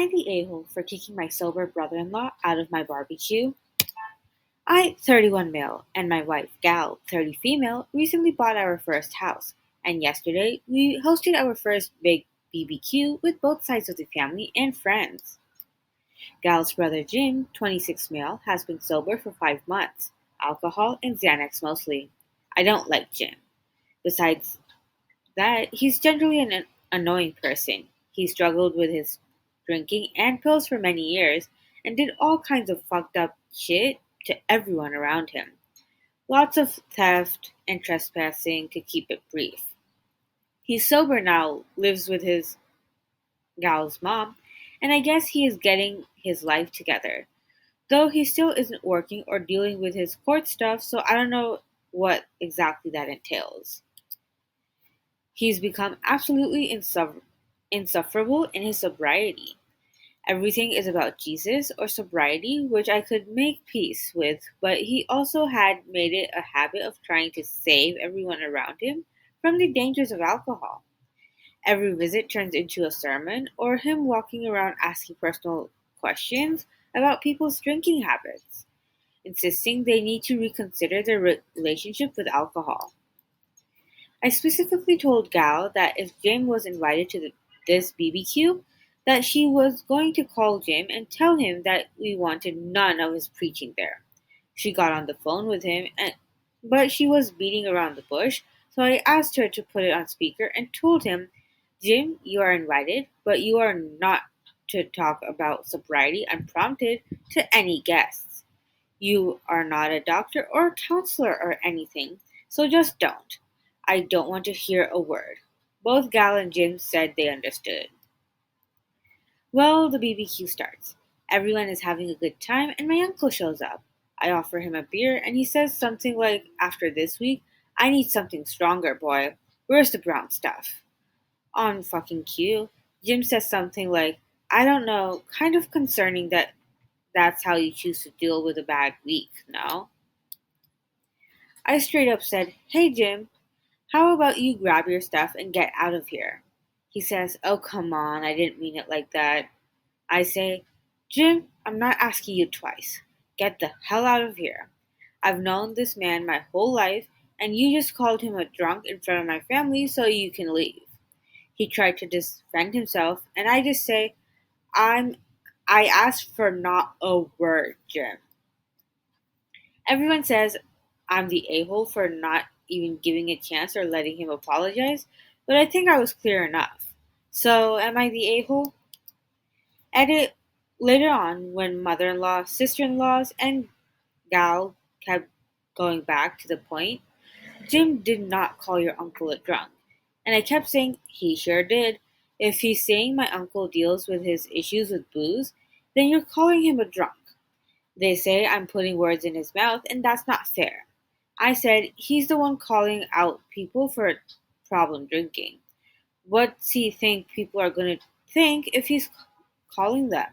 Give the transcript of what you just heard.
I the a-hole for kicking my sober brother-in-law out of my barbecue? I, 31 male, and my wife, Gal, 30 female, recently bought our first house, and yesterday we hosted our first big BBQ with both sides of the family and friends. Gal's brother Jim, 26 male, has been sober for 5 months, alcohol and Xanax mostly. I don't like Jim. Besides that, he's generally an annoying person. He struggled with his drinking and pills for many years and did all kinds of fucked up shit to everyone around him. Lots of theft and trespassing to keep it brief. He's sober now, lives with his gal's mom, and I guess he is getting his life together. Though he still isn't working or dealing with his court stuff, so I don't know what exactly that entails. He's become absolutely insufferable in his sobriety. Everything is about Jesus or sobriety, which I could make peace with, but he also had made it a habit of trying to save everyone around him from the dangers of alcohol. Every visit turns into a sermon or him walking around asking personal questions about people's drinking habits, insisting they need to reconsider their relationship with alcohol. I specifically told Gal that if Jim was invited to this BBQ, that she was going to call Jim and tell him that we wanted none of his preaching there. She got on the phone with him, but she was beating around the bush, so I asked her to put it on speaker and told him, Jim, you are invited, but you are not to talk about sobriety unprompted to any guests. You are not a doctor or a counselor or anything, so just don't. I don't want to hear a word. Both Gal and Jim said they understood. Well, the BBQ starts. Everyone is having a good time, and my uncle shows up. I offer him a beer, and he says something like, After this week, I need something stronger, boy. Where's the brown stuff? On fucking cue, Jim says something like, I don't know, kind of concerning that that's how you choose to deal with a bad week, no? I straight up said, Hey Jim, how about you grab your stuff and get out of here? He says, Oh, come on, I didn't mean it like that. I say, Jim, I'm not asking you twice. Get the hell out of here. I've known this man my whole life, and you just called him a drunk in front of my family so you can leave. He tried to defend himself, and I just say, I'm I asked for not a word, Jim. Everyone says I'm the a-hole for not even giving a chance or letting him apologize, but I think I was clear enough. So, am I the a-hole? Edit later on when mother-in-law, sister-in-laws, and Gal kept going back to the point, Jim did not call your uncle a drunk. And I kept saying, he sure did. If he's saying my uncle deals with his issues with booze, then you're calling him a drunk. They say I'm putting words in his mouth, and that's not fair. I said, he's the one calling out people for problem drinking. What's he think people are going to think if he's calling them?